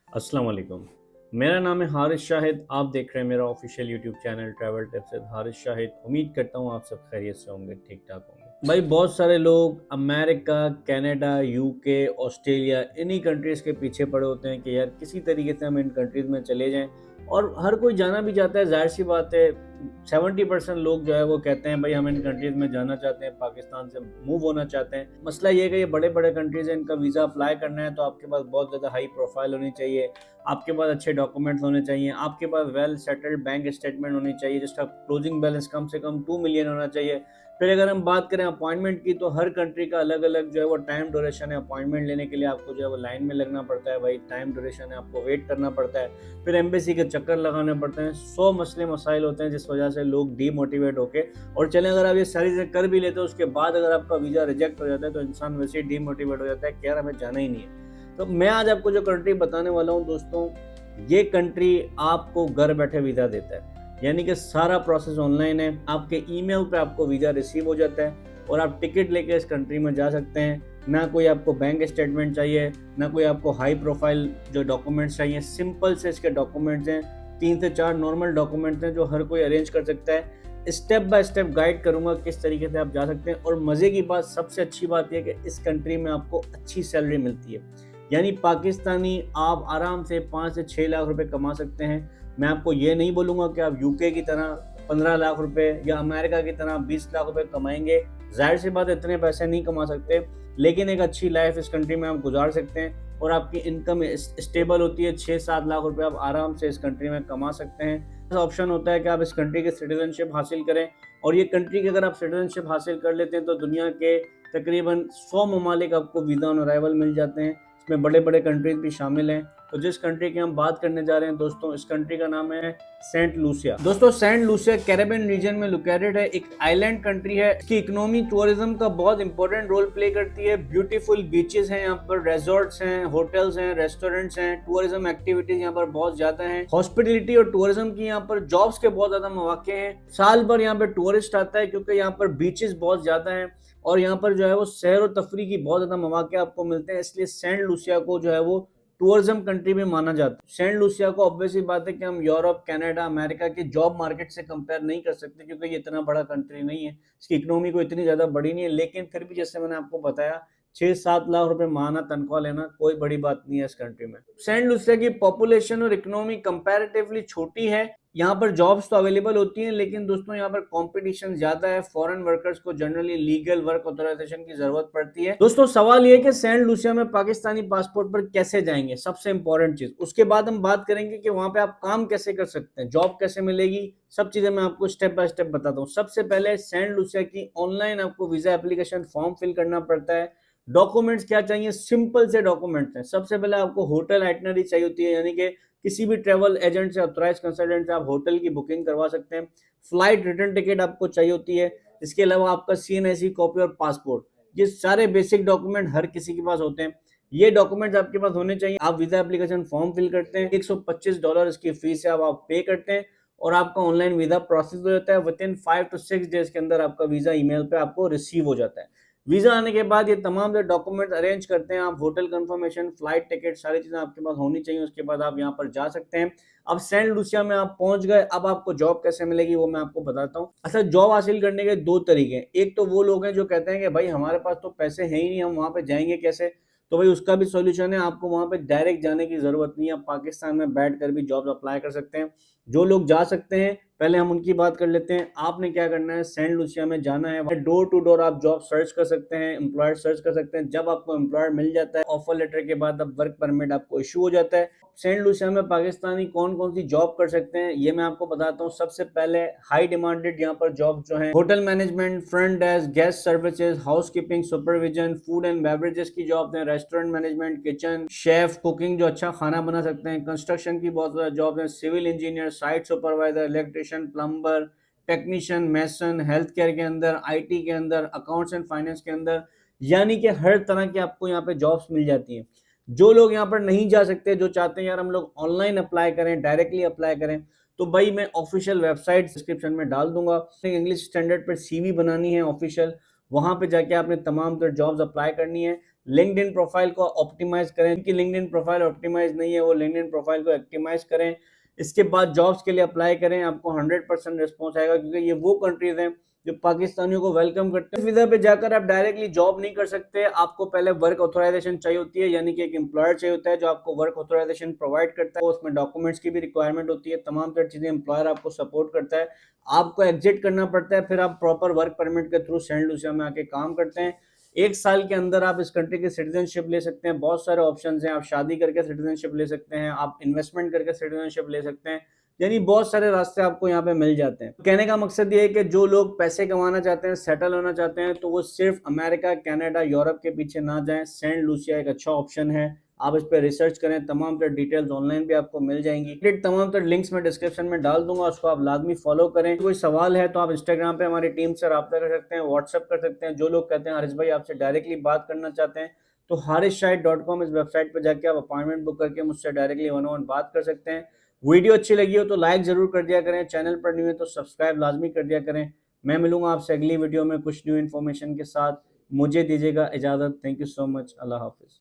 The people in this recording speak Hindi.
अस्सलाम वालेकुम। मेरा नाम है हारिस शाहिद। आप देख रहे हैं मेरा official YouTube channel travel tips with Haris Shahid. उम्मीद करता हूँ आप सब खैरियत से होंगे, ठीक ठाक होंगे। भाई बहुत सारे लोग अमेरिका, कनाडा, यूके, ऑस्ट्रेलिया इन्हीं कंट्रीज़ के पीछे पड़े होते हैं कि यार किसी तरीके से हम इन कंट्रीज़ में चले जाएं, और हर कोई जाना भी चाहता है। ज़ाहिर सी बात है 70% लोग जो है वो कहते हैं भाई हम इन कंट्रीज़ में जाना चाहते हैं, पाकिस्तान से मूव होना चाहते हैं। मसला ये है कि ये बड़े बड़े कंट्रीज़ हैं, इनका वीज़ा अप्लाई करना है तो आपके पास बहुत ज़्यादा हाई प्रोफाइल होनी चाहिए, आपके पास अच्छे डॉक्यूमेंट्स होने चाहिए, आपके पास वेल सेटल्ड बैंक स्टेटमेंट होनी चाहिए, जिसका क्लोजिंग बैलेंस कम से कम 2 मिलियन होना चाहिए। फिर अगर हम बात करें अपॉइंटमेंट की, तो हर कंट्री का अलग अलग जो है वो टाइम ड्यूरेशन है। अपॉइंटमेंट लेने के लिए आपको जो है वो लाइन में लगना पड़ता है, भाई टाइम ड्यूरेशन है, आपको वेट करना पड़ता है, फिर एम्बेसी के चक्कर लगाने पड़ते हैं। 100 मसले मसाइल होते हैं जिस वजह से लोग डीमोटिवेट होके, और चलें अगर आप ये सारी चीज़ें कर भी लेते हो उसके बाद अगर आपका वीज़ा रिजेक्ट हो जाता है तो इंसान वैसे ही डीमोटिवेट हो जाता है कि यार हमें जाना ही नहीं है। तो मैं आज आपको जो कंट्री बताने वाला हूँ दोस्तों, ये कंट्री आपको घर बैठे वीज़ा देता है, यानी कि सारा प्रोसेस ऑनलाइन है। आपके ईमेल पे आपको वीज़ा रिसीव हो जाता है और आप टिकट लेके इस कंट्री में जा सकते हैं। ना कोई आपको बैंक स्टेटमेंट चाहिए, ना कोई आपको हाई प्रोफाइल जो डॉक्यूमेंट्स चाहिए। सिंपल से इसके डॉक्यूमेंट्स हैं, 3 से 4 नॉर्मल डॉक्यूमेंट्स हैं जो हर कोई अरेंज कर सकता है। स्टेप बाय स्टेप गाइड करूंगा किस तरीके से आप जा सकते हैं। और मज़े की बात, सबसे अच्छी बात यह कि इस कंट्री में आपको अच्छी सैलरी मिलती है, यानी पाकिस्तानी आप आराम से 5 से 6 लाख रुपए कमा सकते हैं। मैं आपको ये नहीं बोलूँगा कि आप यूके की तरह 15 लाख रुपए या अमेरिका की तरह 20 लाख रुपए कमाएंगे। ज़ाहिर सी बात, इतने पैसे नहीं कमा सकते, लेकिन एक अच्छी लाइफ इस कंट्री में आप गुजार सकते हैं और आपकी इनकम स्टेबल होती है। 6-7 लाख रुपए आप आराम से इस कंट्री में कमा सकते हैं। ऑप्शन होता है कि आप इस कंट्री की सिटीजनशिप हासिल करें, और ये कंट्री की अगर आप सिटीजनशिप हासिल कर लेते हैं तो दुनिया के तकरीबन 100 ममालिक आपको वीज़ा ऑन अराइवल मिल जाते हैं। इसमें बड़े बड़े कंट्रीज भी शामिल हैं। तो जिस कंट्री की हम बात करने जा रहे हैं दोस्तों, इस कंट्री का नाम है सेंट लूसिया। दोस्तों सेंट लूसिया कैरेबियन रीजन में लोकेटेड है, एक आइलैंड कंट्री है। इसकी इकोनॉमी टूरिज्म का बहुत इंपॉर्टेंट रोल प्ले करती है। ब्यूटीफुल बीचेस हैं यहाँ पर, रिजॉर्ट्स हैं, होटल्स हैं, रेस्टोरेंट्स हैं, टूरिज्म एक्टिविटीज यहाँ पर बहुत ज्यादा हैं। हॉस्पिटलिटी और टूरिज्म की यहाँ पर जॉब्स के बहुत ज्यादा मौके हैं। साल भर यहाँ पर टूरिस्ट आता है क्योंकि यहाँ पर बीचेस बहुत ज्यादा हैं और यहाँ पर जो है वो सैर और तफरी की बहुत ज्यादा मौके आपको मिलते हैं। इसलिए सेंट लूसिया को जो है वो टूरिज्म कंट्री भी माना जाता है। सेंट लूसिया को ऑब्वियसली बात है कि हम यूरोप, कनाडा, अमेरिका के जॉब मार्केट से कंपेयर नहीं कर सकते क्योंकि ये इतना बड़ा कंट्री नहीं है, इसकी इकोनॉमी को इतनी ज्यादा बड़ी नहीं है। लेकिन फिर भी जैसे मैंने आपको बताया, 6-7 लाख रुपए माहाना तनख्वाह लेना कोई बड़ी बात नहीं है इस कंट्री में। सेंट लूसिया की पॉपुलेशन और इकोनॉमी कंपैरेटिवली छोटी है। यहाँ पर जॉब्स तो अवेलेबल होती हैं, लेकिन दोस्तों यहाँ पर कंपटीशन ज्यादा है। फॉरेन वर्कर्स को जनरली लीगल वर्क ऑथराइजेशन की जरूरत पड़ती है। दोस्तों सवाल ये है कि सेंट लूसिया में पाकिस्तानी पासपोर्ट पर कैसे जाएंगे, सबसे इंपॉर्टेंट चीज। उसके बाद हम बात करेंगे कि वहां पे आप काम कैसे कर सकते हैं, जॉब कैसे मिलेगी, सब चीजें मैं आपको स्टेप बाय स्टेप बताता हूँ। सबसे पहले सेंट लूसिया की ऑनलाइन आपको वीजा एप्लीकेशन फॉर्म फिल करना पड़ता है। डॉक्यूमेंट्स क्या चाहिए, सिंपल से डॉक्यूमेंट्स हैं। सबसे पहले आपको होटल आइटनरी चाहिए होती है, यानी कि किसी भी ट्रैवल एजेंट से, ऑथराइज कंसल्टेंट से आप होटल की बुकिंग करवा सकते हैं। फ्लाइट रिटर्न टिकट आपको चाहिए होती है। इसके अलावा आपका CNIC कॉपी और पासपोर्ट, ये सारे बेसिक डॉक्यूमेंट हर किसी के पास होते हैं। ये डॉक्यूमेंट्स आपके पास होने चाहिए। आप वीजा एप्लीकेशन फॉर्म फिल करते हैं, $125 इसकी फीस है, आप पे करते हैं और आपका ऑनलाइन वीजा प्रोसेस हो जाता है। विद इन 5 to 6 डेज के अंदर आपका वीजा ईमेल पे आपको रिसीव हो जाता है। वीजा आने के बाद ये तमाम जो डॉक्यूमेंट अरेंज करते हैं आप, होटल कंफर्मेशन, फ्लाइट टिकट, सारी चीजें आपके पास होनी चाहिए। उसके बाद आप यहाँ पर जा सकते हैं। अब सेंट लूसिया में आप पहुंच गए, अब आपको जॉब कैसे मिलेगी वो मैं आपको बताता हूँ। अच्छा, जॉब हासिल करने के 2 तरीके हैं। एक तो वो लोग हैं जो कहते हैं कि भाई हमारे पास तो पैसे हैं ही नहीं, हम वहां पे जाएंगे कैसे, तो भाई उसका भी सॉल्यूशन है। आपको वहां पे डायरेक्ट जाने की जरूरत नहीं है, आप पाकिस्तान में बैठ कर भी जॉब अप्लाई कर सकते हैं। जो लोग जा सकते हैं पहले हम उनकी बात कर लेते हैं। आपने क्या करना है, सेंट लूसिया में जाना है, डोर टू डोर आप जॉब सर्च कर सकते हैं, एम्प्लॉयर सर्च कर सकते हैं। जब आपको एम्प्लॉयर मिल जाता है, ऑफर लेटर के बाद अब वर्क परमिट आपको इशू हो जाता है। सेंट लूसिया में पाकिस्तानी कौन कौन सी जॉब कर सकते हैं ये मैं आपको बताता हूँ। सबसे पहले हाई डिमांडेड यहाँ पर जॉब जो है, hotel management, front desk, guest services, house keeping, supervision, food and beverages की जॉब है, restaurant management, kitchen chef, cooking जो अच्छा खाना बना सकते हैं, कंस्ट्रक्शन की बहुत ज्यादा जॉब है, civil engineer, site supervisor, electrician, plumber, technician, mason, health care के अंदर, IT के अंदर, अकाउंट्स एंड फाइनेंस के अंदर, यानी कि हर तरह की आपको यहाँ पे जॉब्स मिल जाती हैं। जो लोग यहाँ पर नहीं जा सकते, जो चाहते हैं यार हम लोग ऑनलाइन अप्लाई करें, डायरेक्टली अप्लाई करें, तो भाई मैं ऑफिशियल वेबसाइट डिस्क्रिप्शन में डाल दूंगा। इंग्लिश स्टैंडर्ड पर CV बनानी है ऑफिशियल, वहां पे जाके आपने तमाम तरह जॉब्स अप्लाई करनी है। लिंक्डइन प्रोफाइल को ऑप्टिमाइज करें कि लिंक्डइन प्रोफाइल ऑप्टिमाइज नहीं है वो लिंक्डइन प्रोफाइल को ऑप्टिमाइज करें। इसके बाद जॉब्स के लिए अप्लाई करें, आपको 100% रिस्पॉन्स आएगा, क्योंकि ये वो कंट्रीज हैं जो पाकिस्तानियों को वेलकम करते हैं। वीजा पे जाकर आप डायरेक्टली जॉब नहीं कर सकते, आपको पहले वर्क ऑथराइजेशन चाहिए होती है, यानी कि एक एम्प्लॉयर चाहिए होता है जो आपको वर्क ऑथराइजेशन प्रोवाइड करता है। उसमें डॉक्यूमेंट्स की भी रिक्वायरमेंट होती है, तमाम तरह चीजें एम्प्लॉयर आपको सपोर्ट करता है। आपको एग्जिट करना पड़ता है, फिर आप प्रॉपर वर्क परमिट के थ्रू सेंट लूसिया में आके काम करते हैं। 1 साल के अंदर आप इस कंट्री की सिटीजनशिप ले सकते हैं। बहुत सारे ऑप्शंस हैं, आप शादी करके सिटीजनशिप ले सकते हैं, आप इन्वेस्टमेंट करके सिटीजनशिप ले सकते हैं, यानी बहुत सारे रास्ते आपको यहाँ पे मिल जाते हैं। कहने का मकसद ये है कि जो लोग पैसे कमाना चाहते हैं, सेटल होना चाहते हैं, तो वो सिर्फ अमेरिका, कनाडा, यूरोप के पीछे ना जाएं। सेंट लूसिया एक अच्छा ऑप्शन है, आप इस पर रिसर्च करें, तमाम तरह डिटेल्स ऑनलाइन भी आपको मिल जाएंगी। तमाम तरह लिंक्स में डिस्क्रिप्शन में डाल दूंगा, उसको आप लाजमी फॉलो करें। कोई सवाल है तो आप इंस्टाग्राम पे हमारी टीम से रब्ता कर सकते हैं, व्हाट्सएप कर सकते हैं। जो लोग कहते हैं हारिस भाई आपसे डायरेक्टली बात करना चाहते हैं, तो harisshahid.com इस वेबसाइट पर जाके आप अपॉइंटमेंट बुक करके मुझसे डायरेक्टली 1-on-1 बात कर सकते हैं। वीडियो अच्छी लगी हो तो लाइक जरूर कर दिया करें, चैनल पर न्यू है तो सब्सक्राइब लाजमी कर दिया करें। मैं मिलूंगा आपसे अगली वीडियो में कुछ न्यू इन्फॉर्मेशन के साथ। मुझे दीजिएगा इजाज़त। Thank you so much. अल्लाह हाफिज़।